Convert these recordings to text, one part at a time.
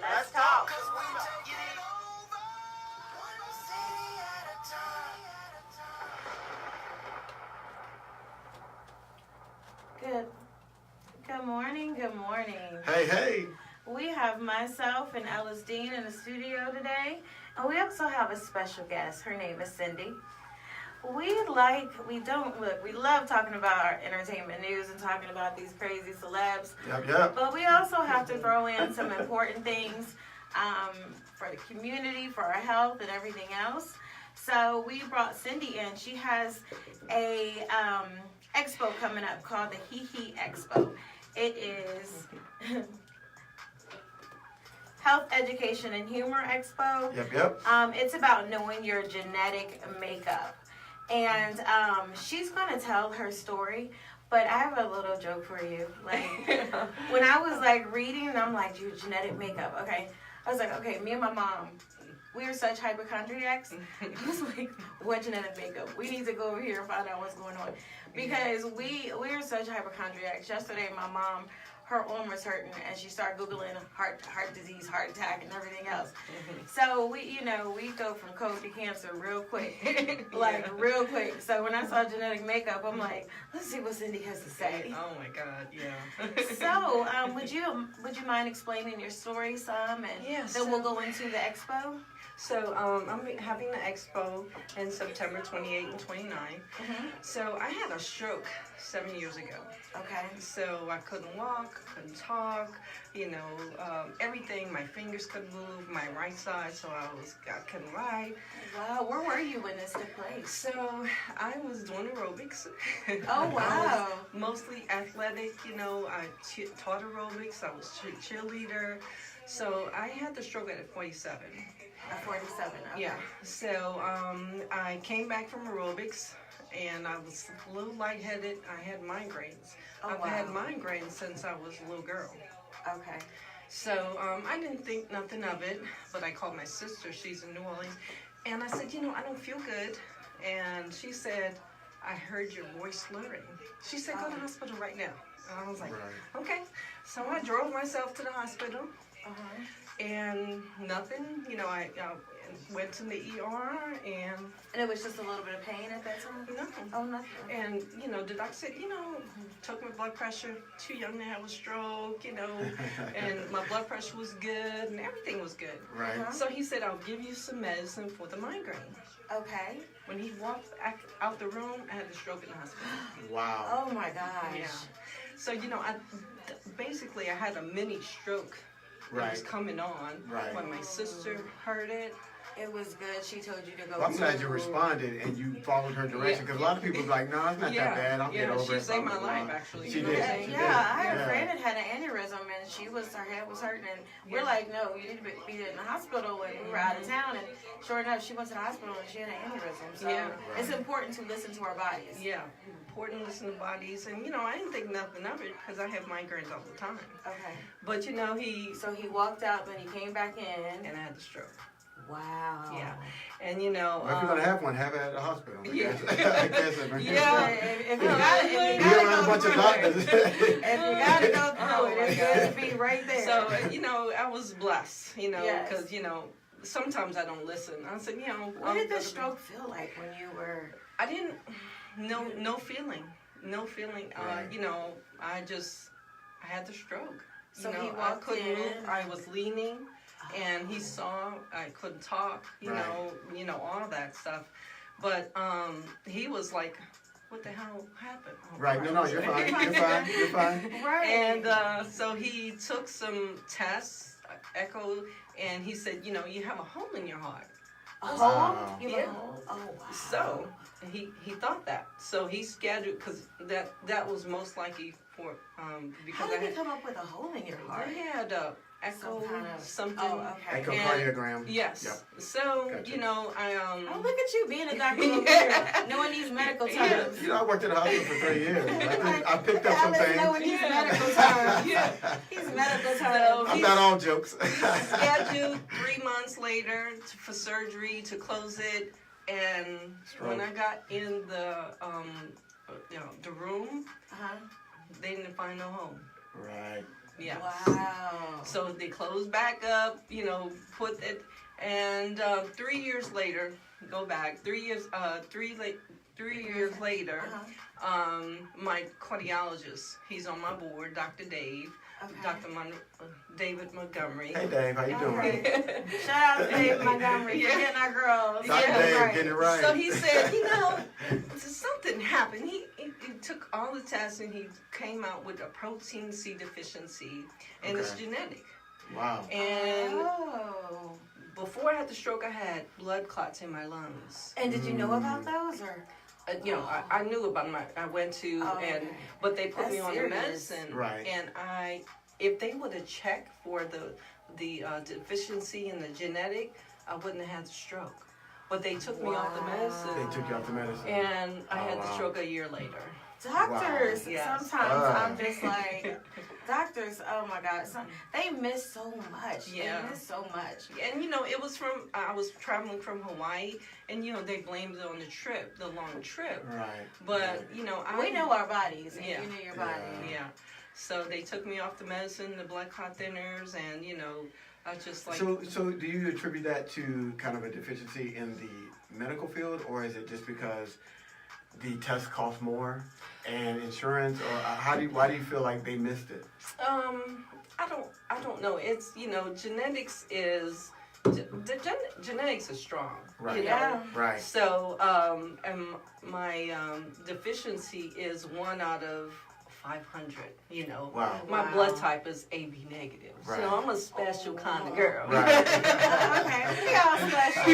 Let's talk. Good morning, good morning. Hey. We have myself and Ellis Dean in the studio today, and we also have a special guest. Her name is Cindy. We love talking about our entertainment news and talking about these crazy celebs. Yep. But we also have to throw in some important things for the community, for our health and everything else. So we brought Cindy in. She has a expo coming up called the He Expo. It is Health, Education, and Humor Expo. Yep. It's about knowing your genetic makeup. And she's going to tell her story, but I have a little joke for you. Like, when I was, reading, I'm like, your genetic makeup, okay. I was like, okay, me and my mom, we are such hypochondriacs. I was like, what genetic makeup? We need to go over here and find out what's going on. Because we are such hypochondriacs. Yesterday, my mom, her arm was hurting, and she started Googling heart disease, heart attack, and everything else. So we go from COVID to cancer real quick, real quick. So when I saw genetic makeup, I'm like, let's see what Cindy has to say. Oh my God, yeah. So would you mind explaining your story some, and then we'll go into the expo? So I'm having the expo in September 28 and 29. Mm-hmm. So I had a stroke 7 years ago. Okay. So I couldn't walk, couldn't talk, everything. My fingers couldn't move, my right side, so I couldn't write. Wow, where were you when this took place? So I was doing aerobics. Oh, wow. I was mostly athletic, I taught aerobics, I was cheerleader. So I had the stroke at 47. At 47, okay. Yeah. So I came back from aerobics, and I was a little lightheaded. I had migraines. I've had migraines since I was a little girl. Okay. So I didn't think nothing of it, but I called my sister. She's in New Orleans. And I said, I don't feel good. And she said, I heard your voice slurring. She said, go to the hospital right now. And I was like, okay. So I drove myself to the hospital. Uh-huh. And nothing, I went to the ER and it was just a little bit of pain at that time? Nothing. Oh, nothing. And, the doctor said, took my blood pressure, too young to have a stroke, and my blood pressure was good and everything was good. Right. Uh-huh. So he said, I'll give you some medicine for the migraine. Okay. When he walked out the room, I had the stroke in the hospital. Wow. Oh, my gosh. Yeah. So, basically I had a mini stroke. Right. It was coming on. Right. When my sister heard it. It was good. She told you to go. Well, I'm glad you responded and you followed her direction, because a lot of people are like, no, it's not that bad. I'll get over it. She saved my life, actually. She did. I had a friend that had an aneurysm, and her head was hurting, and we're like, no, you need to be in the hospital, and we were out of town, and sure enough, she went to the hospital, and she had an aneurysm. So it's important to listen to our bodies. Yeah, important to listen to bodies, and I didn't think nothing of it, because I have migraines all the time. Okay. But So he walked out, then he came back in. And I had the stroke. Wow. Yeah. And well, if you're gonna have one, have it at the hospital. Yeah. I guess. If you gotta go, a bunch of doctors. If you gotta go through it, it's good to be right there. So I was blessed, because sometimes I don't listen. I said, What did the stroke feel like when you were? I didn't. No feeling. Right. I had the stroke. So he walked I couldn't in. move. I was leaning. And he saw I couldn't talk, all of that stuff. But he was like, what the hell happened? Oh, right, no, you're fine. You're fine. Right. And so he took some tests, echo, and he said, you have a hole in your heart. A hole? Yeah. Oh, wow. So he thought that. So he scheduled, because that was most likely for, because How did he come up with a hole in your heart? They had echo something. Oh, okay. Echocardiogram. Yes. Yep. So, Gotcha. Oh, look at you being a doctor over here, knowing these medical terms. I worked at the hospital for 3 years. I picked up some things. Knowing these medical terms. These medical terms. I'm not all jokes. Scheduled 3 months later for surgery to close it, and when I got in the room, they didn't find no hole. Right. Yeah. Wow. So they closed back up, put it, and 3 years later, go back 3 years, 3 years later, my cardiologist, he's on my board, Dr. Dave, Okay. David Montgomery. Hey Dave, how you doing? Right. Shout out to Dave Montgomery for getting our girls. Dr. Dave, Right. getting it right. So he said, something happened. He took all the tests and he came out with a protein C deficiency, and it's genetic. Wow. And before I had the stroke, I had blood clots in my lungs. And did you know about those, or? I knew about them. I went to, but they put me on the serious. medicine. Right. And if they would have checked for the deficiency in the genetic, I wouldn't have had the stroke. But they took me off the medicine. They took you off the medicine. And I had the stroke a year later. Doctors, Yes. sometimes I'm just like, doctors, oh my God, they miss so much. Yeah. They miss so much. And it was I was traveling from Hawaii, and they blamed it on the long trip. Right. But we know our bodies, and Yeah. you know your body. Yeah. So they took me off the medicine, the blood clot thinners, and I just like. So do you attribute that to kind of a deficiency in the medical field, or is it just because the test costs more and insurance, or why do you feel like they missed it? I don't know. It's genetics is genetics is strong. Right. Yeah. Right. So and my deficiency is 1 out of 500. Wow. My Wow. blood type is AB negative. Right. So I'm a special kind of girl. Right. Okay, we all special.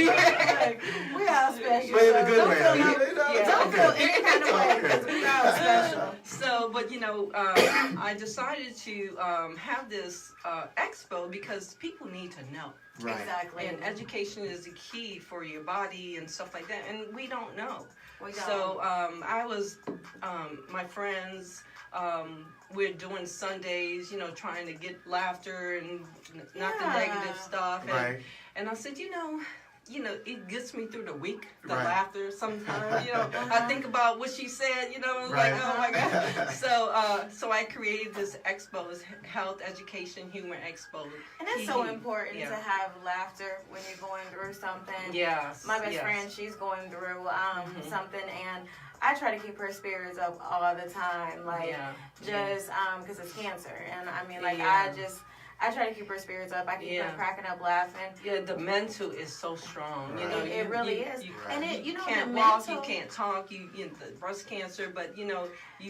We all special. But in a so good don't way. feel Yeah. don't feel any kind of way because we all special. So, but I decided to have this expo because people need to know. Right. Exactly. And education is the key for your body and stuff like that, and we don't know. We don't. So I was, my friends, we're doing Sundays, trying to get laughter and not the negative stuff. And, Right. and I said, it gets me through the week, the Right. laughter sometimes, I think about what she said, Right. like, oh my God. So I created this expo, this Health Education Humor Expo. And it's so important to have laughter when you're going through something. Yes. My best friend, she's going through something, and I try to keep her spirits up all the time, like just because it's cancer, and I mean, like I try to keep her spirits up. I keep her cracking up, laughing. Yeah, the mental is so strong. Right. It really is. And it, you the can't walk, you can't talk. You the breast cancer, but you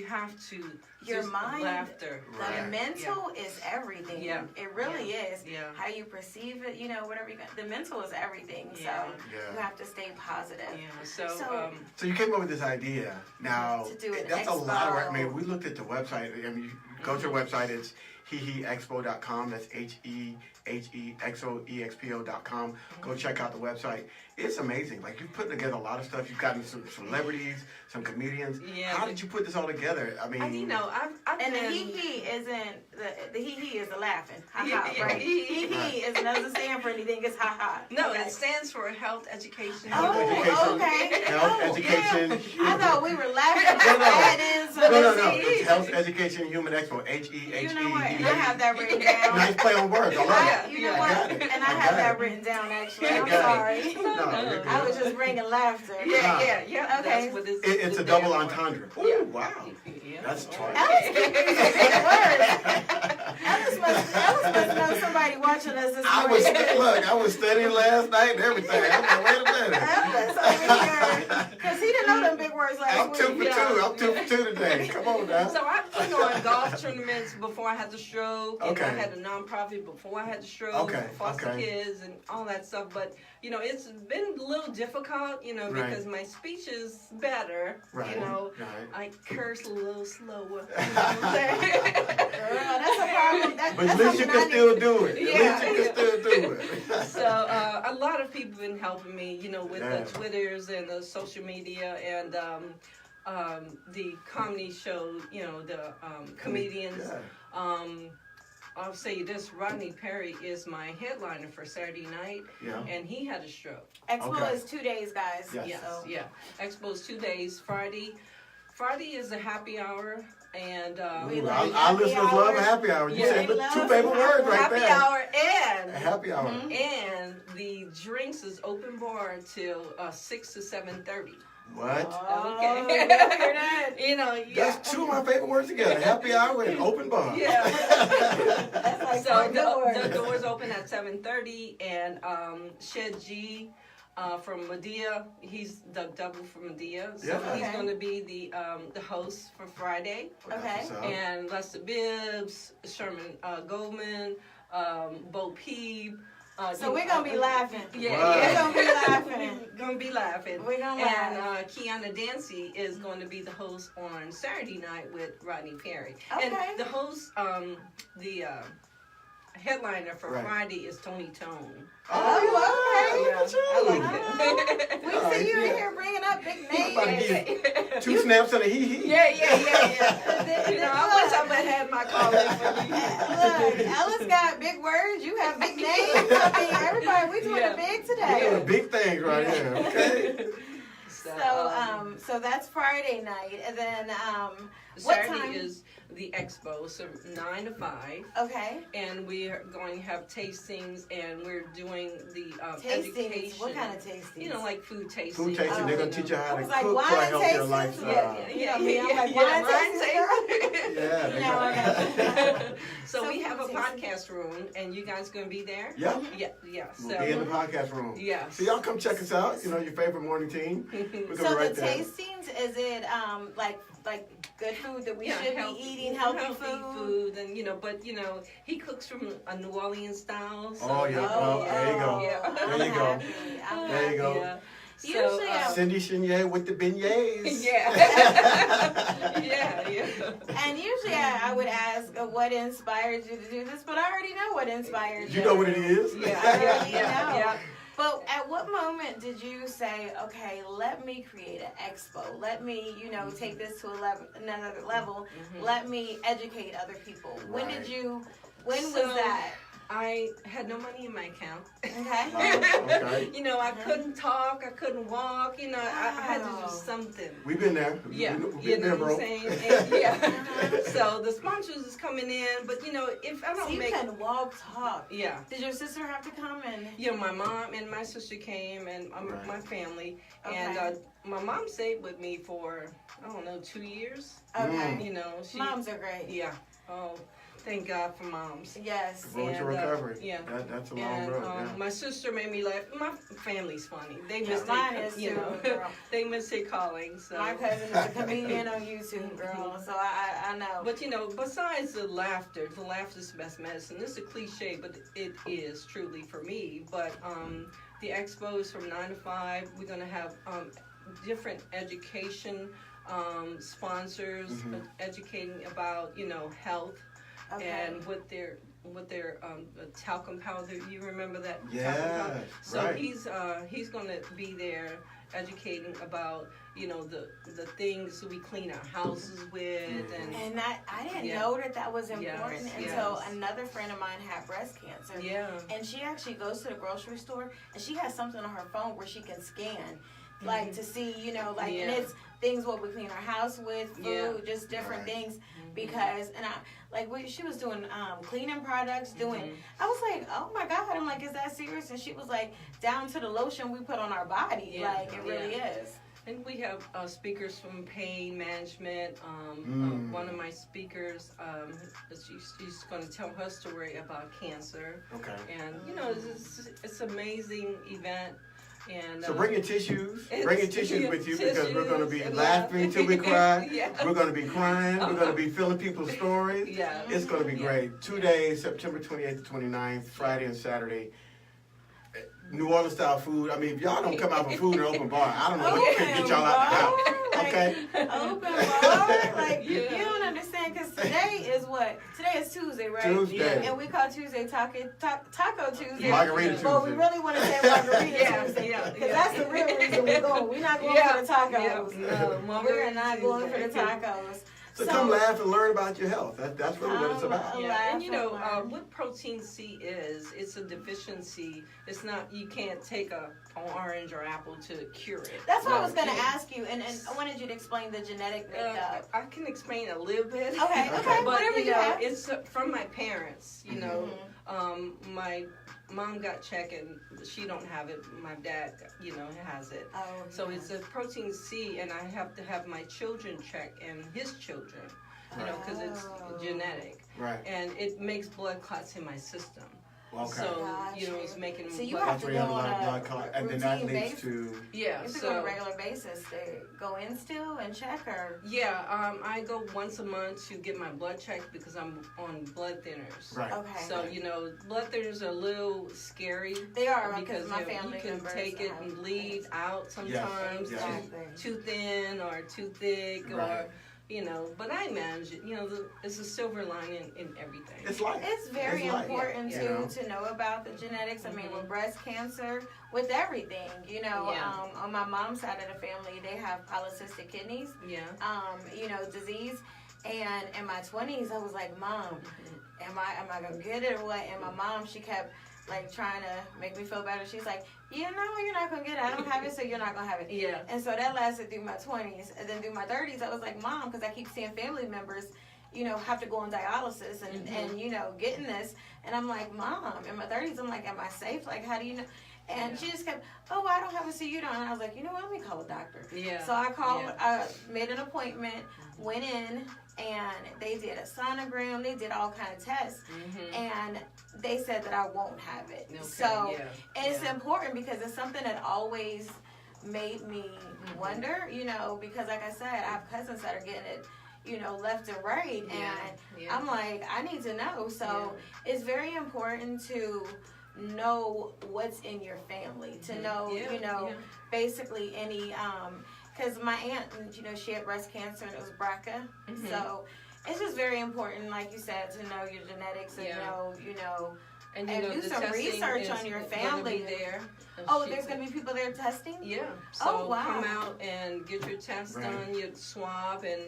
have to. Your just mind, laughter. the mental is everything. Yeah. It really is. Yeah. How you perceive it, whatever you got. The mental is everything. Yeah. So you have to stay positive. Yeah. So you came up with this idea. Now to do an that's expo. a lot of work. I mean, we looked at the website. I mean, you go to the website. It's heheexpo.com. That's HEHEXOEXPO.com. Go check out the website. It's amazing. Like, you've put together a lot of stuff. You've gotten some celebrities, some comedians. Yeah. How did you put this all together? I mean, I've And been, the hee isn't the hee is the laughing. Ha ha. Yeah, Right. Hee doesn't stand for anything. It's ha ha. No, Okay. it stands for Health Education. Health Humor. education. Okay. Health education. I thought we were laughing. No. It's Health Education Human Expo. HEHE. You know what? And I have that written down. Nice play on words. I love it. You know I what? got it. And I I have got that it. written down actually. I I'm got sorry. it. No, you're good. I was just bringing laughter. Yeah. Okay. That's what It's a double entendre. Ooh, wow. Yeah. That's twice. Ellis can use some big words. Ellis must know somebody watching us this morning. I was studying last night and everything. I'm like, wait a minute. Ellis over here. Because he didn't know them big words last I'm week. 2 for 2. I'm 2 for 2 today. Come on now. So I put on golf tournaments before I had the stroke, and Okay. I had a nonprofit before I had the stroke, Okay, for foster okay. kids and all that stuff. But it's been a little difficult, because my speech is better. Right. I curse a little slower. Girl, that's a problem. But at least you can still do it. Yeah. At least you can still do it. So a lot of people have been helping me, with the Twitters and the social media and the comedy show, the comedians. Yeah. I'll say this, Rodney Perry is my headliner for Saturday night, and he had a stroke. Expo Okay. is 2 days, guys. Yes. Yes, So. yeah. Expo's 2 days, Friday Friday is a happy hour, and We Ooh, like our listeners happy love a hours. happy hour. You Yeah, said we the love two favorite words right happy there. hour, A happy hour. and the drinks is open bar till 6 to 7:30. What? Oh, Okay. you hear that? You know, yeah. That's two of my favorite words together. Happy hour and open bar. Yeah. That's like So front door. the doors open at 7:30, and Shed G from Medea, he's the double from Medea, so Yeah. he's Okay. going to be the host for Friday. Okay. That's what's up. And Lester Bibbs, Sherman Goldman, Bo Peeb. So we're gonna be laughing. Yeah, Right. We're yeah. gonna be laughing. Gonna be laughing. We're gonna And laugh. Kiana Dancy is going to be the host on Saturday night with Rodney Perry. Okay. And the host, the headliner for Right. Friday is Tony Tone. Oh, Look at you. I like We Oh, see you in yeah. here bringing up big names. About to it. Two snaps and a hee-hee. Yeah. You know, I wish I would have had my calling for you. Look, Ella's got big words. You have big names. I mean, everybody, we doing it big We're doing today. big things right here, okay? So that's Friday night, and then what Saturday time? is the expo, so 9 to 5. Okay. And we are going to have tastings, and we're doing the Tastings. education. What kind of tastings? You know, like food tastings. Food tasting, they're going to teach you how I to was like, cook for a wine healthier tastings? lifestyle. You know me, I'm like, wine tastings, Yeah, they No, got okay. So So we have a food podcast room, and you guys going to be there? Yeah, Yeah. we'll be in the So, podcast room. yeah. So y'all come check us out. You know, your favorite morning team. We're going to So be right the there. tastings, is it like good food that we Yeah, should healthy- be eating, healthy food? and but he cooks from a New Orleans style. So Oh, yeah. Well, there you go. Yeah. I'm There you go. happy. I'm There you go. Yeah. Usually I'm- Cindy Chenier with the beignets. Yeah. And usually I would ask what inspired you to do this, but I already know what inspired you. You know what it is? Yeah. But at what moment did you say, okay, let me create an expo. Let me, take this to another level. Let me educate other people. When Right. when was So- that? I had no money in my account. Okay. Okay. I couldn't talk, I couldn't walk, I had to Wow. do something. We've been there. Yeah, We've you been know there, what bro. I'm saying? And, yeah. So the sponsors is coming in, but if I So don't you make can walk, talk. yeah. Did your sister have to come and? My mom and my sister came, and Right. my family, Okay. and my mom stayed with me for 2 years. Okay. She Moms are great. yeah. Oh, thank God for moms. Yes. Road to And, recovery. yeah. That's a long And road. Yeah. my sister made me laugh. My family's funny. They Yeah, miss mine their, is too, girl. they miss their calling. So. My cousin is a comedian on YouTube, girl. So I know. But besides the laughter is the best medicine. This is a cliche, but it is truly for me. But the expo is from 9 to 5. We're gonna have different education sponsors educating about educating Okay. and what their talcum powder. You remember that? Yeah, talcum powder? So right. he's going to be there educating about the things we clean our houses with And I didn't Yeah. know that was important Yes, until yes. another friend of mine had breast cancer. yeah. And she actually goes to the grocery store and she has something on her phone where she can scan, like to see, and Yeah. it's things what we clean our house with, food, Yeah. just different Right. things. Because she was doing cleaning products, I was like, oh my God, I'm like, is that serious? And she was like, down to the lotion we put on our body, Yeah. like it really is. And we have speakers from pain management. One of my speakers, she's going to tell her story about cancer. Okay. And it's an amazing event. And So bring your tissues. it's- Bring your tissues with you because we're going to be tissues and laughing till we cry. Yeah. We're going to be crying. We're going to be feeling people's stories. Yeah. It's going to be Yeah. great. 2 days, September 28th to 29th, Friday and Saturday. New Orleans style food. I mean, if y'all don't come out for food in an open bar, I don't know what can get y'all out the house. Okay? Open bar, like Yeah. you don't understand because today is what? Today is Tuesday, right? Tuesday. And we call Tuesday Taco Tuesday. Margarita But we Tuesday. really want to say Margarita Yeah, Tuesday yeah, because yeah. that's the real reason we're going. We're not going for the tacos. No, We're not going for the tacos. So come laugh and learn about your health. That's really what it's about. Yeah, and what protein C is, it's a deficiency. It's not, you can't take an orange or apple to cure it. That's what I was going to ask you, and I wanted you to explain the genetic makeup. I can explain a little bit. Okay, but, whatever you have. It's from my parents, my mom got checked and she don't have it. My dad, has it. Oh, so it's a protein C, and I have to have my children check and his children, because it's genetic. Right. And it makes blood clots in my system. Okay. So, it's making so you blood have to go on a blood clot, and then that leads to... Yeah, you have to go on a regular basis to go in still and check, or... Yeah, I go once a month to get my blood checked because I'm on blood thinners. Right. Okay. So, blood thinners are a little scary. They are, because my family you can members take it and bleed out sometimes. Yes. Too thin or too thick, or... but I manage it. It's a silver lining in everything. It's life. It's very important to know about the genetics. I mean, with breast cancer, with everything, on my mom's side of the family, they have polycystic kidneys. Yeah. Disease. And in my 20s, I was like, Mom, am I gonna get it or what? And my mom, she kept trying to make me feel better. She's like, you're not gonna get it. I don't have it, so you're not gonna have it. Yeah. And so that lasted through my 20s, and then through my 30s, I was like, Mom, because I keep seeing family members, have to go on dialysis and getting this, and I'm like, Mom, in my 30s, I'm like, am I safe? How do you know? And she just kept, I don't have it, so you don't. And I was like, you know what? Let me call a doctor. Yeah. So I called, made an appointment, went in, and they did a sonogram. They did all kind of tests, and they said that I won't have it. Okay, so it's important because it's something that always made me wonder, because like I said, I have cousins that are getting it, left and right, and I'm like, I need to know. So it's very important to know what's in your family, to know, basically any, because my aunt, she had breast cancer and it was BRCA, so it's just very important, like you said, to know your genetics and know, and do some research on your family. There's going to be people there testing? Yeah. So wow. Come out and get your test done, your swab, and,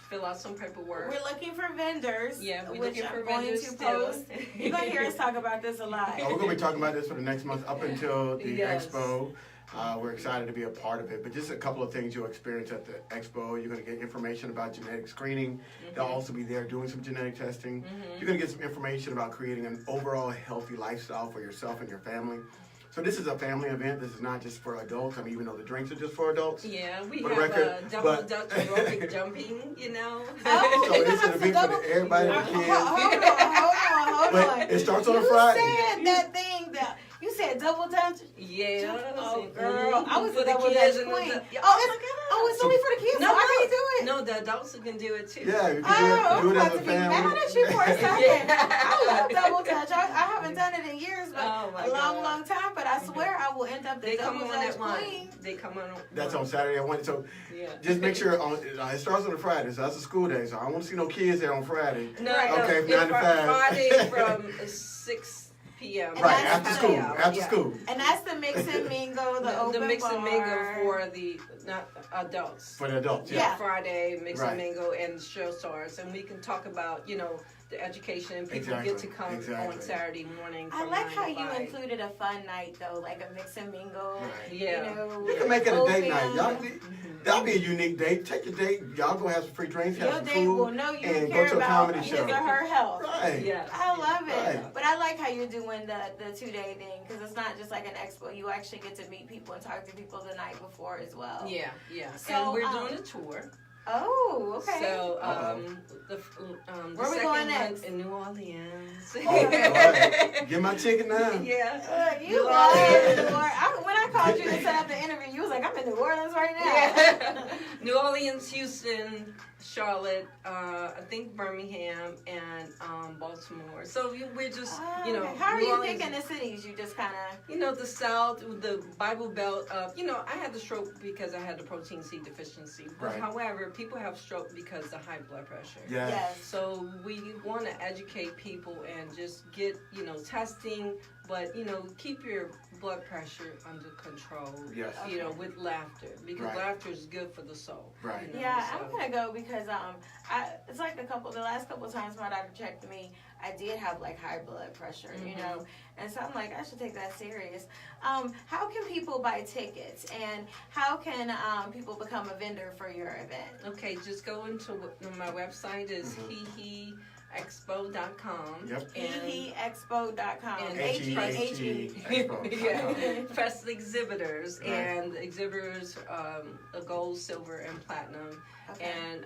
fill out some paperwork. We're looking for vendors. Yeah, we're which looking for I'm going vendors to still. post. You're going to hear us talk about this a lot. We're going to be talking about this for the next month up until the expo. We're excited to be a part of it, but just a couple of things you'll experience at the expo. You're going to get information about genetic screening. They'll also be there doing some genetic testing. You're going to get some information about creating an overall healthy lifestyle for yourself and your family. So this is a family event. This is not just for adults. I mean, even though the drinks are just for adults. Yeah, we have double Dutch aerobic jumping, Oh, so this is a big for everybody, the kids. Hold on. It starts on a Friday. You said that thing that you said double Dutch. Yeah. Oh, girl, I was for a the double kids Dutch and queen. Oh, It's only for the kids. No, so I can do it. No, the adults can do it too. Yeah, you Oh, can do it I'm as about a to be mad family. at you for a second. I love double Dutch. I haven't done it in years, but a long time. But I swear I will end up the double Dutch queen. They come on. That's on Saturday. So just make sure it starts on a Friday. So that's a school day. So I don't want to see no kids there on Friday. No, okay, it's 9 to 5. Friday from 6 p.m. Right, after school. Out. After school. And that's the mix and mingle, the open mix bar. and mingle for the not adults. For the adults, Yeah. Friday mix and mingle and show starts, and we can talk about the education, and people get to come on Saturday morning. I like how you included a fun night though, like a mix and mingle. Right. Yeah. You can make it a date night. That'll be a unique date. Take your date. Y'all go have some free drinks, have Your some date food, will know you and care go to a about comedy his show. or her health. Right. Yeah. I love it. Right. But I like how you're doing the 2-day thing, because it's not just like an expo. You actually get to meet people and talk to people the night before as well. Yeah. So, and we're doing a tour. Oh, okay. So, the where we second going one next? in New Orleans. Right. Get my chicken now. Yeah. You are in New Orleans. When I called you to set up the interview, you was like, I'm in New Orleans right now. Yeah. New Orleans, Houston, Charlotte, I think Birmingham, and Baltimore. So we're just, How are you picking the cities? You just kind of... the South, the Bible Belt. I had the stroke because I had the protein C deficiency. But however, people have stroke because of high blood pressure. Yes. So we want to educate people and just get, testing, but, keep your blood pressure under control. Yes. You know, with laughter, because Right. laughter is good for the soul. Right. You know, Yeah, so. I'm gonna go because it's like the last couple of times my doctor checked me, I did have like high blood pressure, you know, and so I'm like, I should take that serious. How can people buy tickets, and how can people become a vendor for your event? Okay, just go into my website is heheexpo.com. Yep. heheexpo.com. And H-E-H-E Expo. Yeah, press the exhibitors, Right. and exhibitors, a gold, silver, and platinum. Okay. And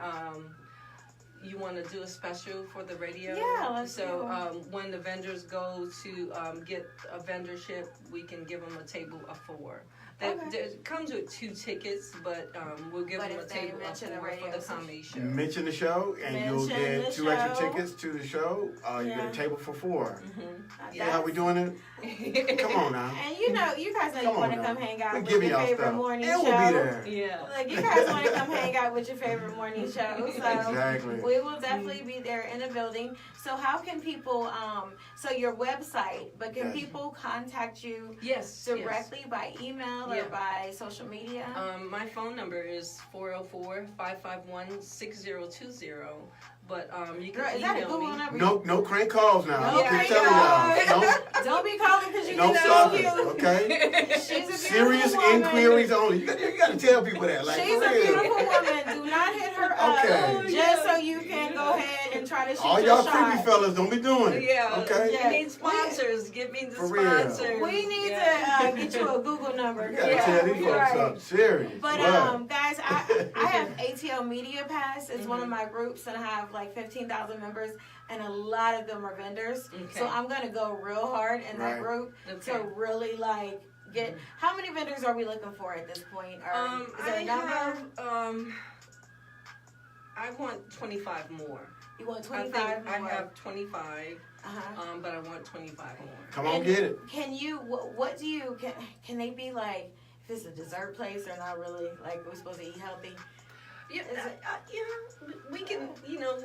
you want to do a special for the radio? Yeah, let's do So when the vendors go to get a vendorship, we can give them a table of 4. That comes with 2 tickets, but we'll give them a if they table of mention the 4 for radio the comedy show. Mention the show, and you'll Mention get the 2 extra show. tickets to the show. You get Yeah. a table for 4. Yeah. See how we doing it? Come on now. And you know, you guys know you Come on want to now. come hang out We're with giving your y'all favorite stuff. morning And show. we'll be there. Yeah. Like, you guys want to come hang out with your favorite morning show. So Exactly. we will definitely be there in the building. So how can people, so your website, but can Yes. people contact you Yes. directly by email or Yeah. by social media? My phone number is 404-551-6020. But you Girl, can is that a email Google me. number? No crank calls now. No I keep crank telling y'all. Don't be calling because you No know fluffing, you. okay? She's a beautiful Serious woman. inquiries only. You got to tell people that. Like, She's for a real. beautiful woman. Do not hit her Okay. up just so you can go ahead and try to shoot All your y'all shot. creepy fellas don't be doing it. Yeah. Okay? Yeah. We need sponsors. Give me the For real. sponsors. We need Yeah. to get you a Google number. You gotta Yeah, tell these you're folks right. up serious. But What? guys, I have ATL Media Pass. It's one of my groups, and I have like 15,000 members, and a lot of them are vendors. Okay. So I'm gonna go real hard in that Right. group Okay. to really like get. How many vendors are we looking for at this point? Or is there I a number? have, I want 25 more. You want I 25 think more? I have 25, Uh-huh. but I want 25 more. Come on, And get it. Can you? What do you? Can they be like? If it's a dessert place, they're not really like we're supposed to eat healthy. Yeah, Is it- we can,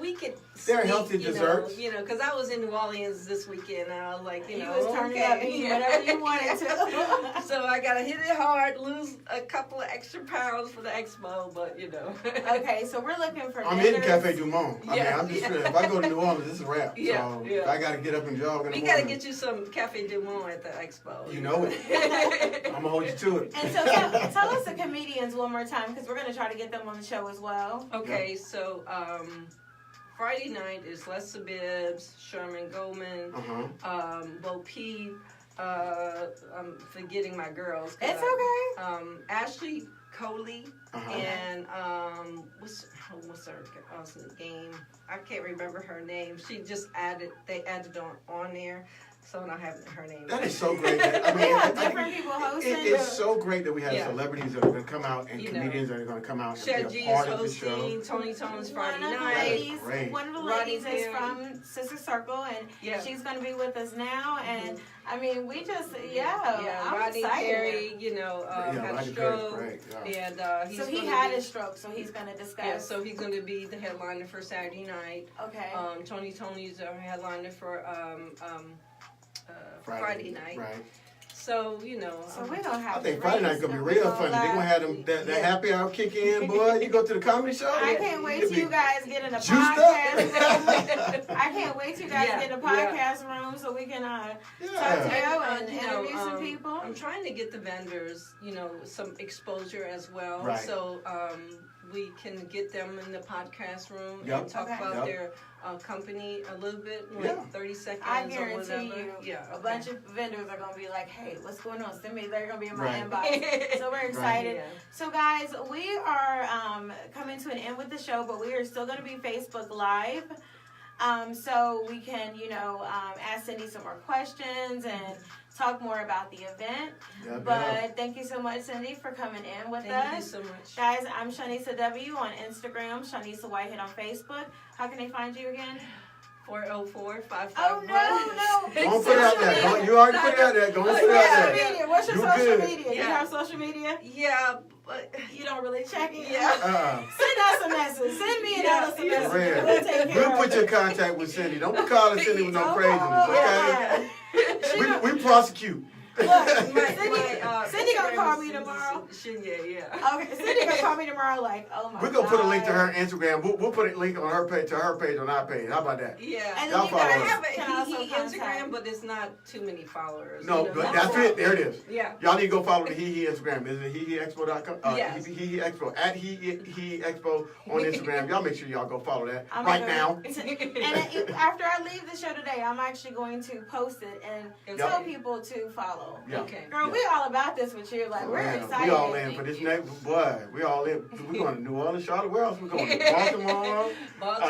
we could. There are sneak, healthy desserts. Because I was in New Orleans this weekend, and I was like, You was turning up, eating whatever you wanted to. So I gotta hit it hard, lose a couple of extra pounds for the expo, but Okay, so we're looking for I'm vendors. hitting Cafe Du Monde. I mean, Yeah, I'm just yeah. if I go to New Orleans, this is a wrap. Yeah, So yeah. I got to get up and jog in the We morning. gotta get you some Cafe Du Monde at the expo. You know it. I'm gonna hold you to it. And so tell us the comedians one more time, because we're going to try to get them on the show as well. Okay, so Friday night is Lester Bibbs, Sherman Goldman, Bo Peep. I'm forgetting my girls. 'Cause It's okay. Ashley Coley Uh-huh. and what's her name? I can't remember her name. She just they added on there. So I have her name. That is so great. I We mean, have different people hosting. it's so great that we have Yeah. celebrities that are going to come out and You know. comedians that are going to come out and Shed be G a is part of the show. hosting. Tony Tone's Friday One of the night. ladies, Great. one of the Rodney ladies is Perry. from Sister Circle, and Yeah. she's going to be with us now. And I mean, we just, I'm Rodney excited. Perry, had Yeah, a Rodney Perry's stroke, great. Yeah. and he's So he gonna had be, a stroke, so he's going to discuss. Yeah, so he's going to be the headliner for Saturday night. Okay. Tony's a headliner for Friday night. Right. So so we're going to I have think Friday night gonna be real funny. They're gonna have them that happy hour kick in, boy. You go to the comedy show. I can't wait till you guys get in a Juiced podcast up. room. I can't wait till you guys Yeah, get in a yeah. podcast room so we can talk to Yeah. you and interview some people. I'm trying to get the vendors, some exposure as well. Right. So we can get them in the podcast room Yep. and talk Okay. about Yep. their company a little bit, like Yeah. 30 seconds I or guarantee whatever. you, Yeah, a bunch of vendors are going to be like, hey, what's going on? Send me, they're going to be in my Right. inbox. So we're excited. Yeah. So guys, we are coming to an end with the show, but we are still going to be Facebook Live. So we can, ask Cindy some more questions and talk more about the event. Yeah, But thank you so much, Cindy, for coming in with Thank you us. so much. Guys, I'm Shanisa W. on Instagram, Shanisa Whitehead on Facebook. How can they find you again? 404-551. Oh, no. Don't put it out there. Don't- You already put it out there. Don't put it out Social there. media. What's your You social good. media? You Yeah. have social media? Yeah, but You don't really check it? Yeah. Send us a message. Send me and Yeah, Alice a yeah. message. For real. We'll take care We'll of put it. you in contact with Cindy. Don't be calling Cindy with no Don't craziness, call- okay? Yeah. She don't- We prosecute. Cindy gonna call me tomorrow. Yeah. Okay, Cindy gonna call me tomorrow. Like, oh my. We're gonna put a link to God. her Instagram. We'll put a link on her page on our page. How about that? Yeah. And Y'all then you follow I guys us. have can a also He contact. Instagram, but it's not too many followers. No, you know, but that's it. There it is. Yeah. Y'all need to go follow the He Instagram. Is it HeHeExpo.com? Yes. He Expo at He Expo on Instagram. Y'all make sure y'all go follow that I'm right gonna- now. And after I leave the show today, I'm actually going to post it and Yep. tell people to follow. Yeah. Okay. Girl, we all about this with you. Like, we're Man, excited. we all in for this next boy. We all in. We going to New Orleans, Charlotte. Where else we going? To Baltimore.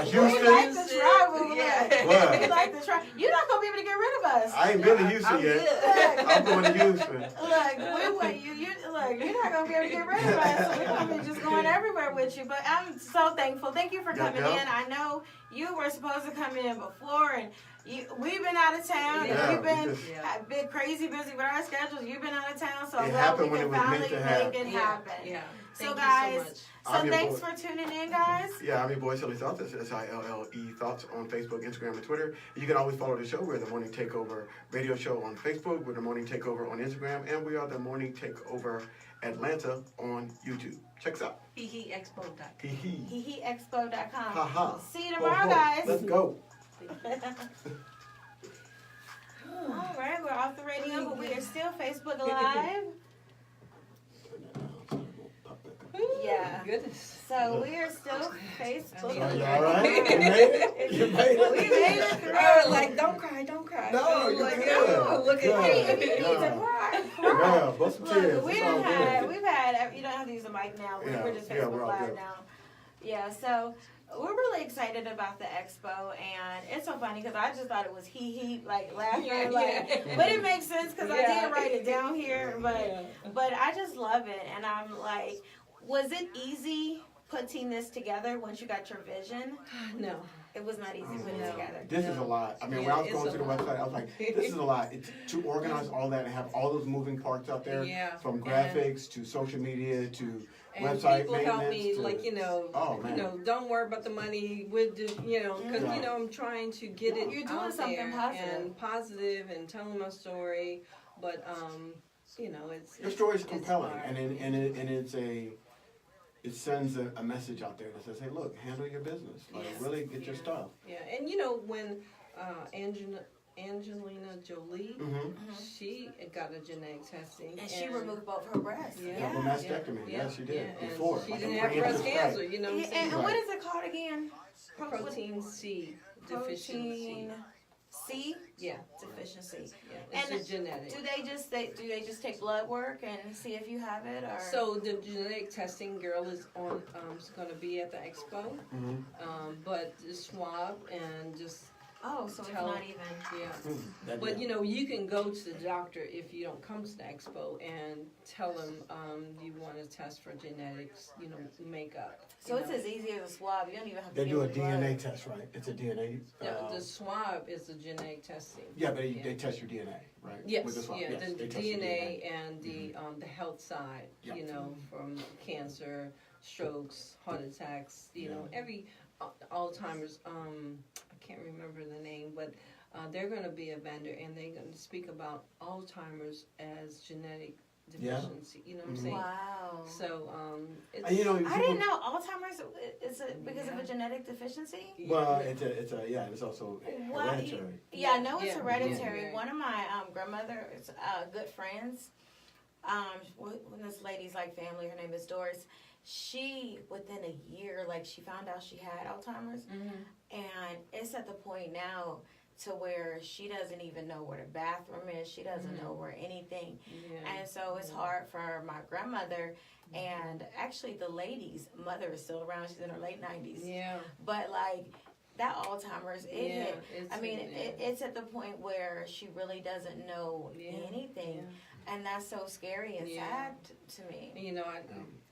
Houston. We like the travel. Yeah. What? We like the travel. You're not gonna be able to get rid of us. I ain't been to Houston I'm yet. good. I'm going to Houston. Look, we want you. Look, you're not gonna be able to get rid of us. So we're gonna be just going everywhere with you. But I'm so thankful. Thank you for coming Yeah. in. I know you were supposed to come in before, and we've been out of town. Yeah, And you've been we just- been crazy busy with our schedules. You've been out of town, so I'm It glad happened we when can it was meant finally to happen. make it happen. Yeah. So Thank guys, you so much. I'm so your thanks boy. for tuning in, guys. Yeah, I'm your boy Silly Thoughts. That's SILLE Thoughts on Facebook, Instagram, and Twitter. And you can always follow the show. We're the Morning Takeover radio show on Facebook. We're the Morning Takeover on Instagram, and we are the Morning Takeover Atlanta on YouTube. Check us out. HeHeExpo.com. Hee. HeHeExpo.com. Ha ha. See you Ho, tomorrow, ho. guys. Let's go. All right, we're off the radio, but we are still Facebook Live. Yeah. Goodness. So we are still Facebook Are you Live. all right? You made it? You made We it? made it through. Like, don't cry, don't cry. No, you're like, good. no, look Good. at Hey, me. if you need to Yeah. cry, Yeah, cry. bust some tears. Look, It's all good. we've had, you don't have to use the mic now. Yeah, We're just yeah, Facebook we're all Live good. now. Yeah, so we're really excited about the expo, and it's so funny because I just thought it was he, like laughing, Yeah, like, yeah. but it makes sense because I Yeah. did write it down here, Yeah. but I just love it, and I'm like, was it easy putting this together once you got your vision? No. It was not easy putting No. it together. This is a lot. I mean, when Yeah, I was it's going a to the lot. website, I was like, this is a lot. It's to organize all that and have all those moving parts out there, Yeah. from graphics to social media to And website people help me, maintenance to- like, Oh, man. don't worry about the money. We'll do, because, Yeah. I'm trying to get it You're doing out something there positive. and positive and telling my story. But, it's Your story is it's compelling, hard. it sends a message out there that says, hey, look, handle your business. Like, Yes. really get your stuff. Yeah, and when Angelina Jolie, Mm-hmm. she got a genetic testing. And she removed both her breasts. Yeah. Double mastectomy. Yeah, Yes, she did. yeah, Before. and she like didn't a have breast preemptive cancer, strike. you know what I'm Yeah, saying? and what is it called again? Protein C deficiency. Protein C Yeah, deficiency. yeah, it's And a genetic. Do they just take blood work and see if you have it, or? So the genetic testing girl is is going to be at the expo, Mhm. but the swab and just oh, so it's tell- not even. yeah. Mm, that But did. you can go to the doctor if you don't come to the expo and tell them you want to test for genetics, makeup. So it's as easy as a swab. You don't even have to. They give do a them blood. DNA test, right? It's a DNA. The swab is the genetic testing. Yeah, but Yeah. they test your DNA, right? Yes, With the swab. yeah, Yes, the they test your DNA and the health side, Yeah. from cancer, strokes, heart attacks, every Alzheimer's. I can't remember the name, but they're going to be a vendor and they're going to speak about Alzheimer's as genetic deficiency. You know what I'm saying? Wow. So it's And, I didn't know Alzheimer's is it because of a genetic deficiency. Well, it's also What? hereditary. Yeah, I know it's Yeah. hereditary. Yeah. One of my grandmother's good friends, when this lady's like family, her name is Doris. She, within a year, she found out she had Alzheimer's, and it's at the point now to where she doesn't even know where the bathroom is. She doesn't know where anything. Yeah. And so it's hard for my grandmother. And actually, the lady's mother is still around. She's in her late 90s. Yeah. But that Alzheimer's, hit. It's It's at the point where she really doesn't know anything. Yeah. And that's so scary and sad to me.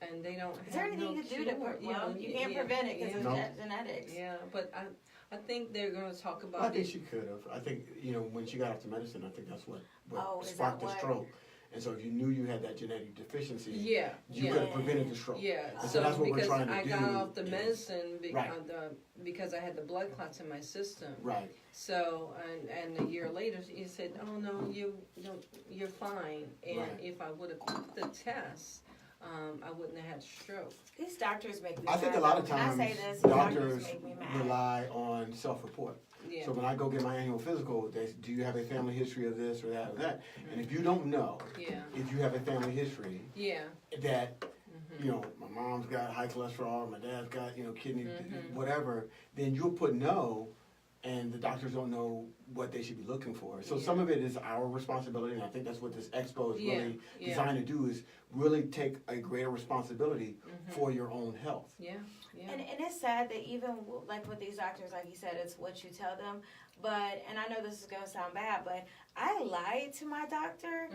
And they don't. Is there have anything no to do to cure, you can't prevent it because No. it's genetics. Yeah, but I think they're going to talk I about think it. she could have. I think, when she got off the medicine, I think that's what Oh, is sparked that the what? stroke. And so if you knew you had that genetic deficiency, Yeah. you could have prevented the stroke. Yeah, And so that's what we're because trying to I do got off the is- medicine Right. because I had the blood clots in my system. Right. So and a year later he said, "Oh no, you're fine." And Right. if I would have took the test, I wouldn't have had a stroke. These doctors make me I mad. think a lot of Can I times say this? doctors make me mad. rely on self-report. Yeah. So when I go get my annual physical, they say, do you have a family history of this or that or that? And if you don't know, Yeah. if you have a family history Yeah. that, you know, my mom's got high cholesterol, my dad's got, you know, kidney, whatever, then you'll put no, and the doctors don't know what they should be looking for. So some of it is our responsibility, and I think that's what this expo is really designed to do, is really take a greater responsibility for your own health. Yeah. Yeah. And it's sad that even like with these doctors, like you said, it's what you tell them. But, and I know this is going to sound bad, but I lied to my doctor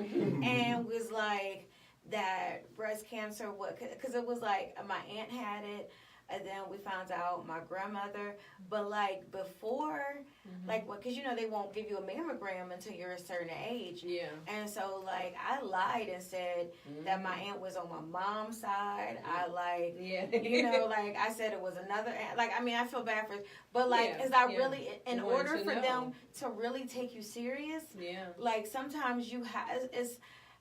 and was like that breast cancer, because it was like my aunt had it. And then we found out my grandmother, but like before, like what? Because you know they won't give you a mammogram until you're a certain age. Yeah. And so like I lied and said that my aunt was on my mom's side. I like, you know, like I said it was another aunt. Like I mean I feel bad for, but like is I really in You want order to for know. them to really take you serious, like sometimes you have it's.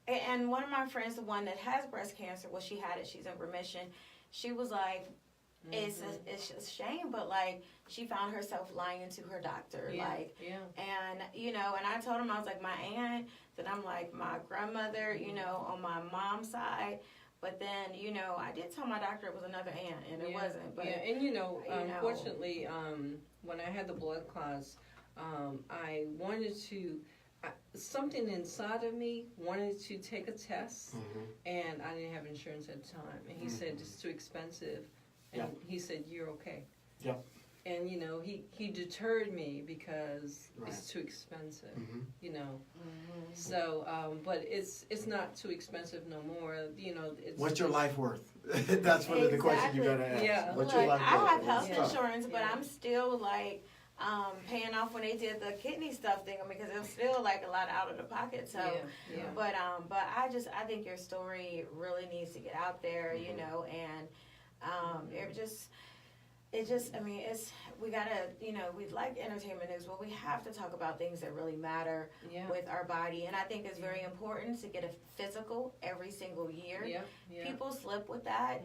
And one of my friends, the one that has breast cancer, well she had it, she's in remission. She was like. It's a shame, but like she found herself lying to her doctor, and you know, and I told him I was like my aunt, then I'm like my grandmother, you know, on my mom's side, but then you know I did tell my doctor it was another aunt, and it wasn't. But and you know, unfortunately, when I had the blood clots, I wanted to. Something inside of me wanted to take a test, and I didn't have insurance at the time, and he said it's too expensive. And he said, "You're okay." Yep. And you know, he deterred me because it's too expensive. You know. So, but it's not too expensive no more. You know, it's. What's your life worth? That's one of the questions you gotta ask. Yeah. What's look, your life I worth? have health It's tough. insurance, but I'm still like paying off when they did the kidney stuff thing because it was still like a lot out of the pocket. So, but I think your story really needs to get out there. You know, and. I mean, we gotta, you know, we like entertainment news, but we have to talk about things that really matter with our body. And I think it's very important to get a physical every single year. People slip with that.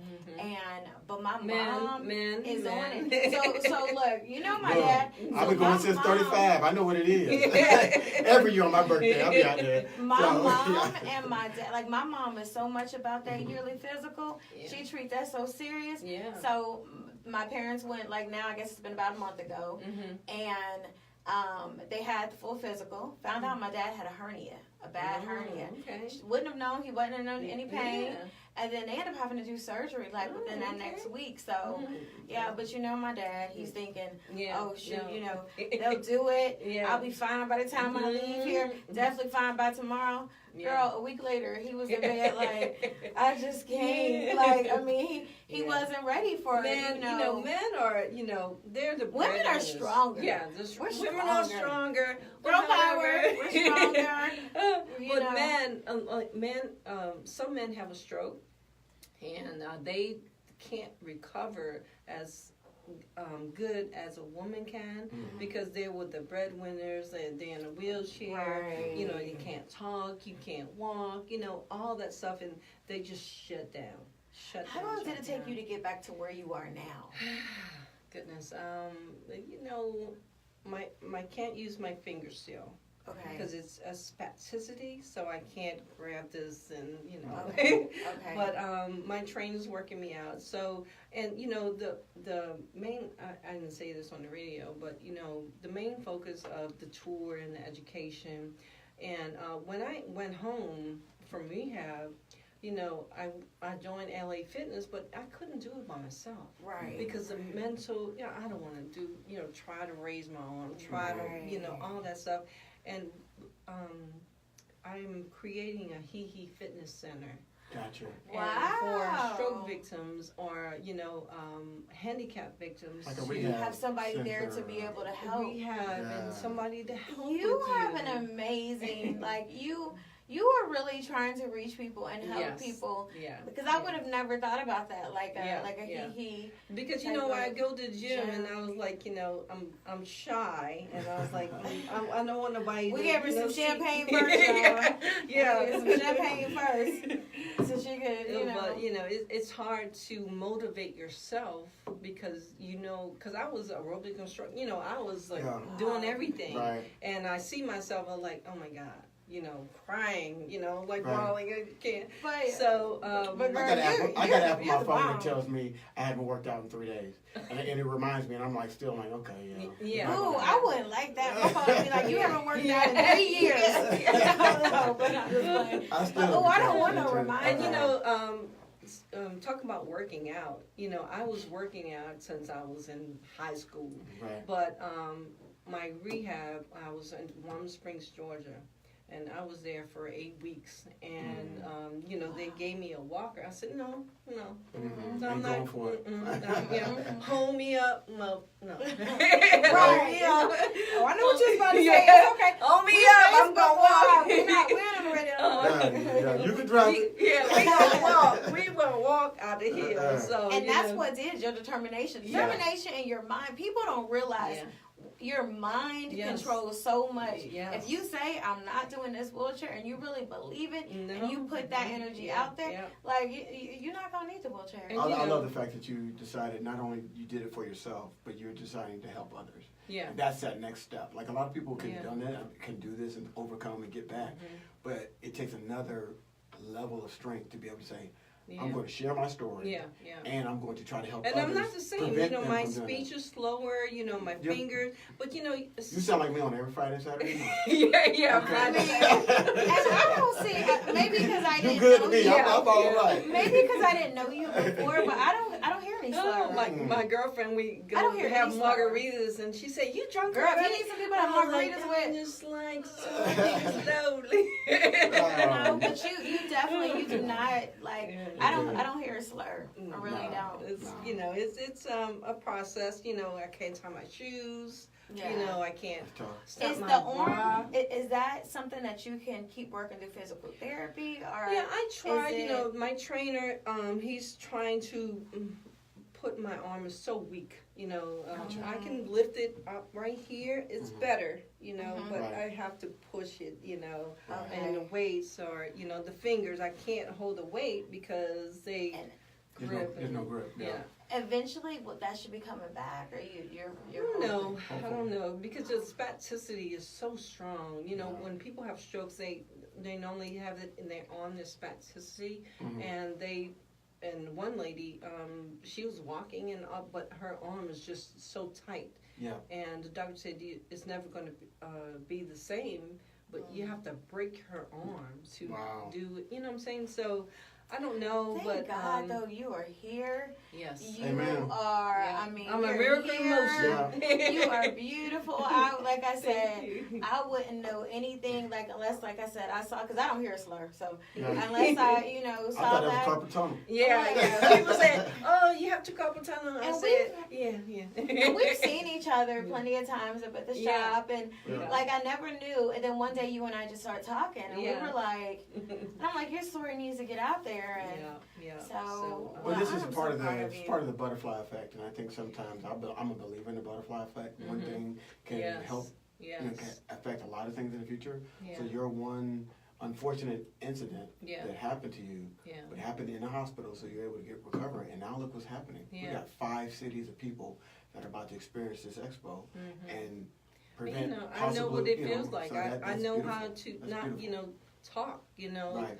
But my mom is on it. So look, you know my dad. I've been going since 35. I know what it is. Every year on my birthday, I'll be out there. My mom and my dad, like my mom is so much about that yearly physical. She treats that so serious. So my parents went, like now I guess it's been about a month ago, and they had the full physical. Found out my dad had a hernia, a bad hernia. Wouldn't have known, he wasn't in any pain. And then they ended up having to do surgery like within that next week. So, but you know my dad, he's thinking, oh shoot, you know, they'll do it. I'll be fine by the time I leave here. Definitely fine by tomorrow. Girl, a week later, he was in bed like, I just can't. Like, I mean, he wasn't ready for it. You know, men are, you know, they're the women are stronger. Yeah, women are stronger. Girl power. We're stronger. But men, some men have a stroke, and they can't recover as good as a woman can because they're with the breadwinners, they're in a wheelchair, you know, you can't talk, you can't walk, you know, all that stuff, and they just shut down. How long did it take you to get back to where you are now? Goodness, you know, my can't use my fingers still. Okay. Because it's a spasticity, so I can't grab this and, you know. Okay. But my trainer's working me out. So, and, you know, the main, I didn't say this on the radio, but, you know, the main focus of the tour and the education. And when I went home from rehab, you know, I joined LA Fitness, but I couldn't do it by myself. Right. Because the mental, you know, I don't want to do, you know, try to raise my arm, try to, you know, all that stuff. And I'm creating a He Fitness Center. Gotcha. Wow. For stroke victims or, you know, handicap victims. Like a You rehab have somebody center. there to be able to help. Rehab and somebody to help You with have you. an amazing, like, you you are really trying to reach people and help Yes. people. Yeah. Because I would have never thought about that, like a Yeah. he. Because you Like know, I what? go to the gym and Gym. I was like, you know, I'm shy, and I was like, I don't want nobody. We to, gave her you know, some see- champagne first, y'all. yeah. We gave her some champagne first, so she could, you know. But you know, it's hard to motivate yourself because because I was aerobic instructor. You know, I was like doing everything, Right. and I see myself. I'm like, oh my god. Crying, like Right. bawling, I can't. But So, but I girl, got an app you're on my the phone bomb. that tells me I haven't worked out in 3 days, and it reminds me, and I'm like, still like, okay, Yeah. Ooh, I wouldn't like that. My phone would be like, you haven't worked out in 3 years. No, but I'm just playing. I still. I don't want to to remind And you. talking about working out, I was working out since I was in high school. Right. But my rehab, I was in Warm Springs, Georgia, and I was there for 8 weeks. And they gave me a walker. I said, no, Mm-hmm. I'm Ain't not. going for it. Hold me up, no. Hold me Right. up. Oh, I know what you was about to say. Yeah. It's okay. Hold me We up. Facebook I'm gonna walk. Live. We're not ready Yeah, you can drive it. We gonna walk. We gonna walk out of here. So And that's what did your determination. Yeah. Determination in your mind. People don't realize your mind Yes. controls so much. Yes. If you say, I'm not doing this wheelchair, and you really believe it, and you put that energy out there, like, you're not going to need the wheelchair. And I love the fact that you decided not only you did it for yourself, but you're deciding to help others. Yeah. That's that next step. Like a lot of people can Yeah. done that, can do this and overcome and get back, but it takes another level of strength to be able to say, I'm going to share my story. Yeah. And I'm going to try to help And others. I'm not the same. prevent them My from doing speech that. is slower. My Yep. fingers. But You sound like me on every Friday, Saturday night. yeah. Okay. And I don't see, maybe because I You didn't good know to me. you. I'm all right. Maybe because I didn't know you before, but I don't hear any No, slurs. like my girlfriend, we I go don't hear have any slurs. margaritas, and she said, "You drunk Girl, if already?" you need some people to have I was margaritas like, with. just like slowly. No, but you definitely you do not like. Yeah. I don't hear a slur. I really No. don't. It's it's a process. I can't tie my shoes. Yeah. I can't. Tough. Is my the bra. arm? Is that something that you can keep working through physical therapy or? Yeah, I tried. is My trainer, he's trying to put my arm is so weak. I can lift it up right here. It's better. But Right. I have to push it. Okay. And the weights are, the fingers. I can't hold the weight because they grip. There's no grip. Yeah. Eventually, that should be coming back, or you're. I don't know because the spasticity is so strong. When people have strokes, they normally have it in their arm, their spasticity, and one lady, she was walking but her arm is just so tight. Yeah. And the doctor said it's never going to be the same, but you have to break her arm to do it. You know what I'm saying? So I don't know, Thank but God, though, you are here. yes, You Amen. are. Yeah. I mean, I'm a you're miracle in here. motion. You are beautiful. Like I said, Thank you. I wouldn't know anything unless, like I said, I saw because I don't hear a slur. So Yeah. unless I, I saw thought that was that. carpal tunnel. Yeah. People said, "Oh, you have to carpal tunnel." I And said, "Yeah." And we've seen each other plenty of times up at the Yeah. shop, and Yeah. like I never knew. And then one day you and I just started talking, and we were like, and I'm like, your story needs to get out there, and Yeah. So, Well, this is I'm part so of proud the of you. part of the butterfly effect, and I think sometimes I'm a believer in the butterfly effect. One thing can help, Yes. can affect a lot of things in the future. Yeah. So your one unfortunate incident Yeah. that happened to you, Yeah. but happened in the hospital, so you're able to get recovery. And now look what's happening. We Yeah. got 5 cities of people that are about to experience this expo and prevent. I know what it feels like. So I that's know beautiful. how to That's not, beautiful. talk. Right.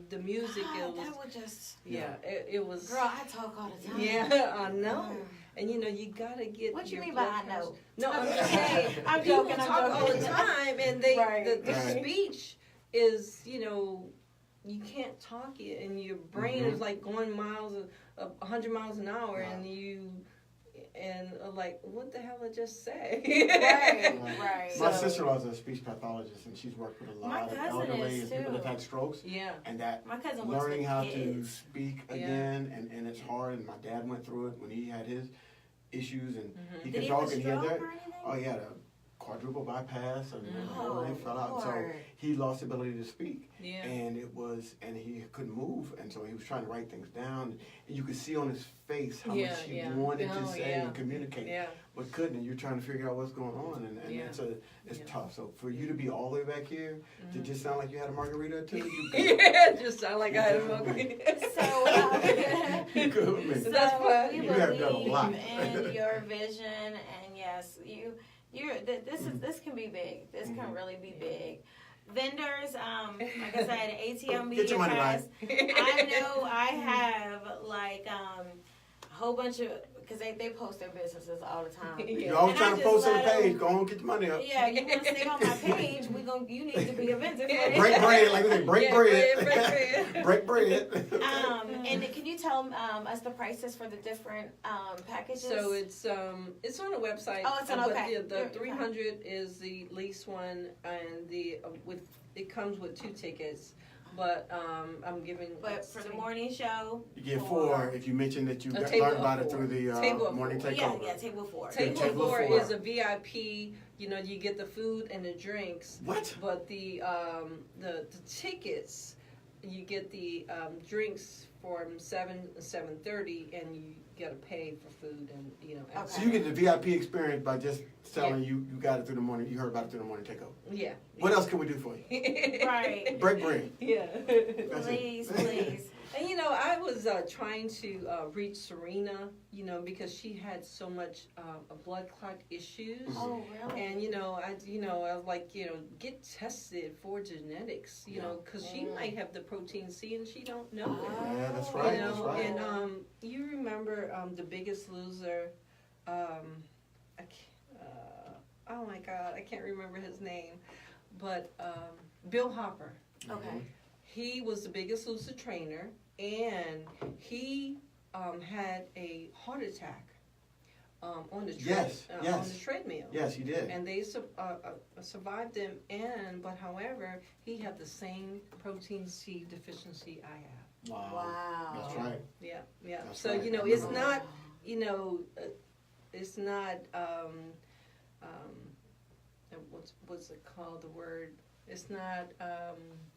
The music. God, It was. that would just. It was. Girl, I talk all the time. Yeah, I know. And you gotta get. What you your mean by I blood know? pressure. No, I'm just saying. I'm People joking. I'm talk all the joking. time, and Right. the Right. speech is, you can't talk it, and your brain is like going 100 miles an hour, Wow. and like, what the hell I just say? Right. My So- sister-in-law's a speech pathologist, and she's worked with a My lot of cousin elderly is, and people too. that had strokes. Yeah. And that My cousin works learning with how kids. to speak again, and it's hard. And my dad went through it when he had his issues, and he Did could he have a talk, and he had stroke that. or anything? Oh, he had a quadruple bypass, and Oh, everything fell out. So Lord. he lost the ability to speak, Yeah. and he couldn't move, and so he was trying to write things down, and you could see on his face how much he wanted to say and communicate, but couldn't. And you're trying to figure out what's going on, and it's tough. So for you to be all the way back here, to just sound like you had a margarita or two, you good. Yeah, just sound like I had a margarita. So, You good with me. so That's fine. we You have done a believe lot. in your vision, and yes, this can be big. This can really be big. Vendors, like I said, ATM Get your money Media right. I know I have like a whole bunch of, because they post their businesses all the time. You're always And trying I to just post on the let 'em- page. Go on, get your money up. Yeah, you want to stay on my page? You need to be a vendor for this. Break bread, like we say, break bread. break bread. Break bread. And can you tell us the prices for the different packages? So it's on a website. Oh, it's on, but okay. The 300 is the least one, and it comes with 2 tickets. But I'm giving. But for the morning show, You get 4 if you mention that you A table learned of about it 4. through the Table of morning 4. takeover. yeah, table 4. Table Table 4 4. is a VIP. You know, you get the food and the drinks. What? But the tickets, you get the drinks from 7:30, and you gotta pay for food and Okay. So you get the VIP experience by just telling you got it through the morning. You heard about it through the morning takeover. Yeah. What else can we do for you? Right. Break bread. Yeah. That's it. Please. And I was trying to reach Serena, because she had so much blood clot issues. Oh, really? And I was like, get tested for genetics, because she might have the protein C and she don't know it. Yeah, that's right. That's right. And you remember The Biggest Loser? Oh my God, I can't remember his name, but Bill Hopper. Okay. He was the Biggest Loser trainer, and he had a heart attack on the treadmill. Yes, he did. And they survived him, but however, he had the same protein C deficiency I have. Wow. That's right. Yeah. That's So right. it's not, it's not. What's it called? The word. It's not.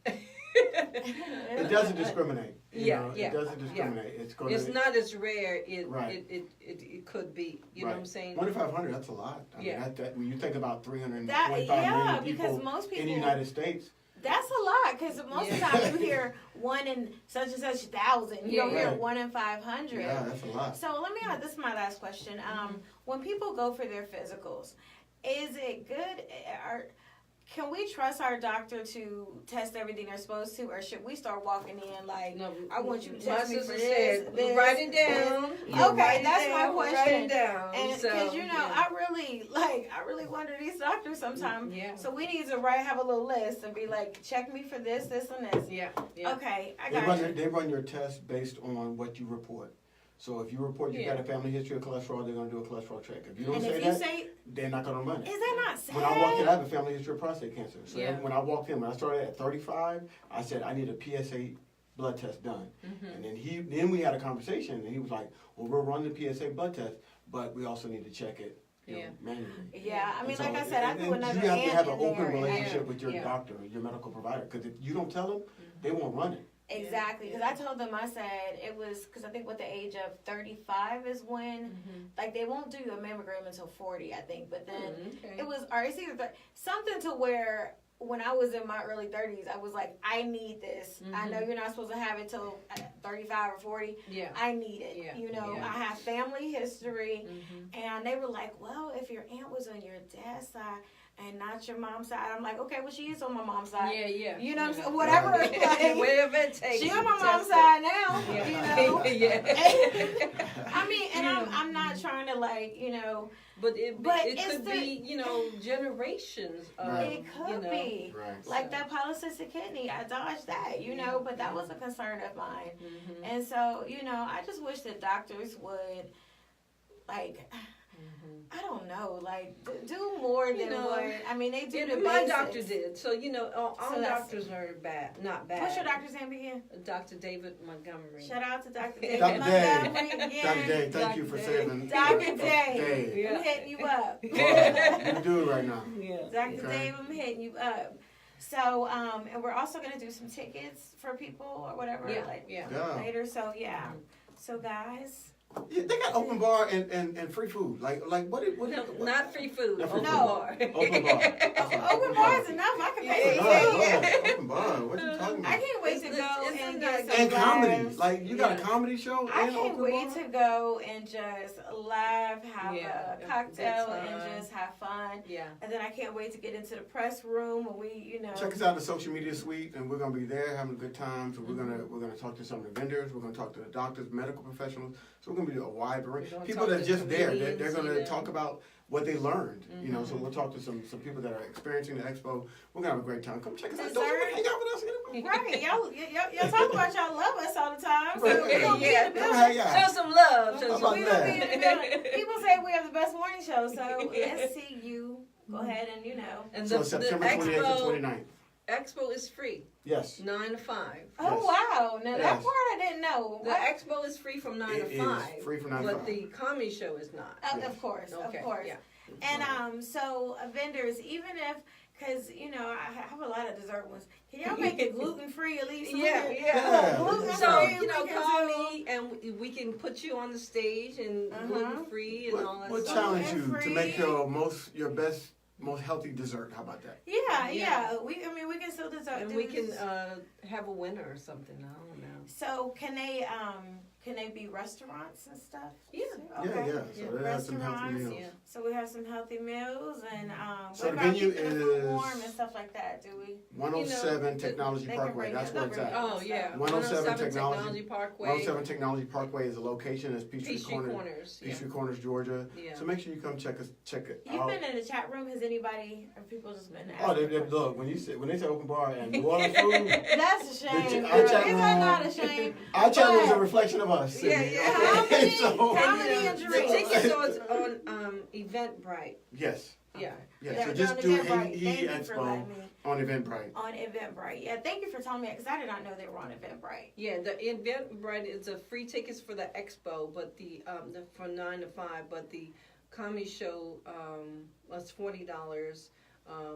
It doesn't discriminate. It doesn't discriminate. Yeah. It's not as rare. Right. It could be. You know what I'm saying? 2,500. That's a lot. I mean, that, when you think about 325 million people because most people in the United States. That's a lot, because most of the time you hear 1 in such and such thousand. You don't hear 1 in 500. Yeah, that's a lot. So let me ask. This is my last question. When people go for their physicals, is it good? Can we trust our doctor to test everything they're supposed to, or should we start walking in like, No, I want you to my test me for sister this, said, this, write it down. this. Okay, that's my question. Write it down. And because I really wonder these doctors sometimes. Yeah. So we need to have a little list and be like, check me for this, this, and this. Yeah. Okay, I got you. They run your test based on what you report. So if you report you've got a family history of cholesterol, they're going to do a cholesterol check. If you don't they're not going to run it. Is that not sad? When I walked in, I have a family history of prostate cancer. So when I walked in, when I started at 35, I said, I need a PSA blood test done. And then we had a conversation, and he was like, well, we'll run the PSA blood test, but we also need to check it manually. Yeah, I mean, And like so, I said, I do another you have to have an in open there. relationship with your doctor, your medical provider, because if you don't tell them, they won't run it. Exactly, because I told them, I said it was, because I think with the age of 35 is when, like, they won't do a mammogram until 40, I think, but then it was, or it's either something to where when I was in my early 30s, I was like, I need this. I know you're not supposed to have it till 35 or 40. Yeah. I need it. I have family history, and they were like, well, if your aunt was on your dad's side, and not your mom's side. I'm like, okay, well, she is on my mom's side. Yeah. You know what I'm saying? Whatever. Like, whatever it takes. She on my mom's side now. Yeah. I mean, and I'm not trying to But it could be, generations of, it could be. Right. Like that polycystic kidney, I dodged that, but that was a concern of mine. And so, I just wish that doctors would, I don't know, like do more than what I mean. They do the my basics. doctor did. So all So that's- doctors are not bad. What's your doctor's name again? Dr. David Montgomery. Shout out to Dr. David Dr. Dave. Montgomery again. Dr. Dave, thank you Dr. for Dave. saving. Dr. Dave. Dave. Yeah. I'm hitting you up. You do it right now. Yeah. Dr. Okay. Dave, I'm hitting you up. So, and we're also gonna do some tickets for people or whatever, Yeah. like Yeah. Yeah. later. So yeah. So guys, Yeah, they got open bar and free food. Like what? No, not free food. Not free Open food. bar. Open bar. open bar is enough. I can pay Open for bar, that. Lord. Open bar. What you talking I about? can't wait to It's- go it's and a get nice- some And comedy. laughs. Like you got a Yeah. comedy show I and can't open wait bar. to go and just laugh, have Yeah, a cocktail, good and time. just have fun. Yeah. And then I can't wait to get into the press room when we, Check us out in the social media suite, and we're gonna be there having a good time. So we're gonna talk to some of the vendors. We're gonna talk to the doctors, medical professionals. So we're gonna be a wide array. We're gonna People talk that's to just there. They're comedians, gonna you know. talk about what they learned. So we'll talk to some people that are experiencing the expo. We're gonna have a great time. Come check us out. Don't you wanna hang out with us anyway? right, y'all talk about y'all love us all the time. So Right. we're gonna be in Yeah. the Come building. hang out. Show some love. Show How some about We love. gonna be in the building. People say we have the best morning show, so let's see you. Go ahead and And So the September 28th to expo, 29th. expo is free, Yes. 9 to 5. Oh Yes. wow! Now that Yes. part I didn't know. The expo is free from 9 It to is 5. free from 9 to but 5. the comedy show is not. Of course, Okay, of course. yeah. And so vendors, even if, cause I have a lot of dessert ones. Can y'all make it gluten free at least? Yeah, Yeah. Gluten So, free. call me and we can put you on the stage and gluten free and all that We'll stuff. challenge you to Free. make your best, most healthy dessert. How about that? Yeah. We can still dessert. And we can have a winner or something. I don't know. So can they be restaurants and stuff? Yeah. Okay. Yeah. So they have some healthy Restaurants, meals. Yeah. So we have some healthy meals and So what the about venue keeping the food is- warm and stuff like that? Do we? 107 Technology they can Parkway. bring That's it- where it's they'll at. bring Oh, yeah. 107 Technology Parkway. 107 Technology Parkway is the location. It's Peachtree Corners. Corners. Yeah. Peachtree Corners, Georgia. Yeah. So make sure you come check it You've out. been in the chat room. Has anybody or people just been? Oh, asking they look when they say open bar and New Orleans food. That's a shame. Our Girl. chat Is room- that not a shame? Our channel is a But- reflection of us. Yeah, Sydney, yeah. okay? Comedy and The drinks. tickets on Eventbrite. Yes. Yeah. Yeah. So They're just on do Eventbrite. Thank you for Expo letting me on Eventbrite. on Eventbrite. Yeah, thank you for telling me because I did not know they were on Eventbrite. Yeah, the Eventbrite is a free tickets for the expo, but the from 9 to 5, but the comedy show was $40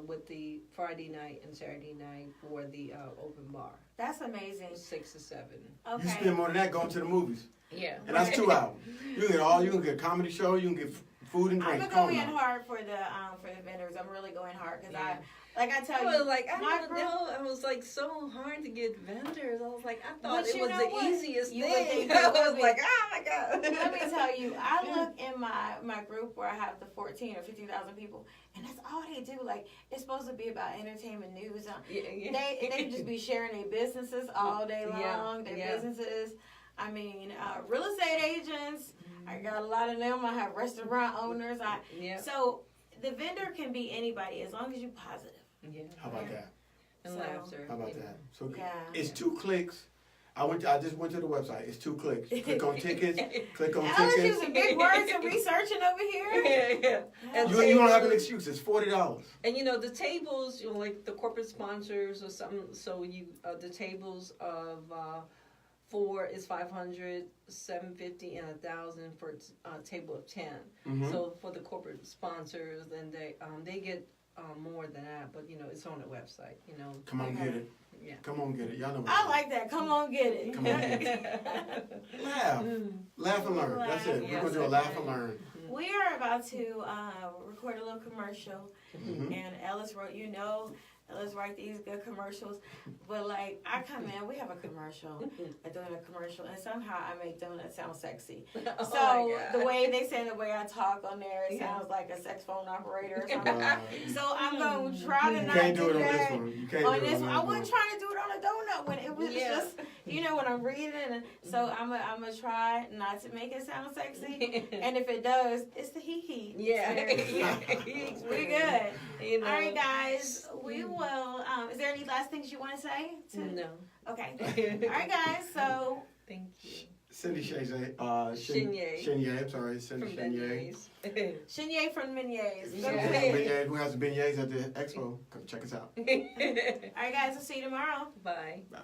with the Friday night and Saturday night for the open bar. That's amazing. 6 to 7. Okay. You spend more than that going to the movies, Yeah. and that's 2 hours. You can get a comedy show. You can get food and I'm drinks. gonna go Come in on. hard for the vendors. I'm really going hard because Yeah. I tell I you, was like, I my don't group- know. It was like so hard to get vendors. I was like, I thought But it you was know the what? easiest You would thing. think I it would was be. like, oh my God. Let me tell you, I look in my group where I have the 14 or 15,000 people, and that's all they do. Like it's supposed to be about entertainment news. Yeah. They just be sharing their businesses all day Yeah, long. Their yeah. businesses. I mean, real estate agents. I got a lot of them. I have restaurant owners. Yeah. So the vendor can be anybody as long as you're positive. Yeah. How about that? And So- laughter. How about that? So Yeah. it's 2 clicks. I just went to the website. It's 2 clicks. Click on tickets. Click on Alice tickets. using big words and researching over here. Yeah. And You don't have an tables- excuse. It's $40. And the tables, like the corporate sponsors or something. So the tables of 4 is $500, $750, and $1,000 for a table of 10. Mhm. So for the corporate sponsors, then they get more than that. But it's on the website. Come on, get it. Yeah. Come on, get it. Y'all know what I like that. Come on, get it. Come on, get it. Laugh. Laugh and learn. That's it. We're Yes, going to do a okay. laugh and learn. We are about to record a little commercial, Mhm. and Ellis wrote, Ellis write these good commercials, but like I come in, we have a commercial, doing a commercial, and somehow I make donuts sound sexy. Oh So my God. the way they say, the way I talk on there, it Yeah. sounds like a sex phone operator or something. You So I'm going to try to you not can't do it on that. this one. You can't On do it this on one, that I wasn't trying to do it on a donut when it was Yeah. just, when I'm reading. And so I'm gonna try not to make it sound sexy. And if it does, it's the hee. Yeah. We good. You know. All right, guys. We will. Is there any last things you want to say? No. Okay. All right, guys. So Thank you. Cindy Shinye. Shinye. I'm sorry, Cindy From Shinye. beignets. Shinye from Beignets. Yeah. Beignets, who has the beignets at the expo? Come check us out. All right, guys. I'll see you tomorrow. Bye. Bye.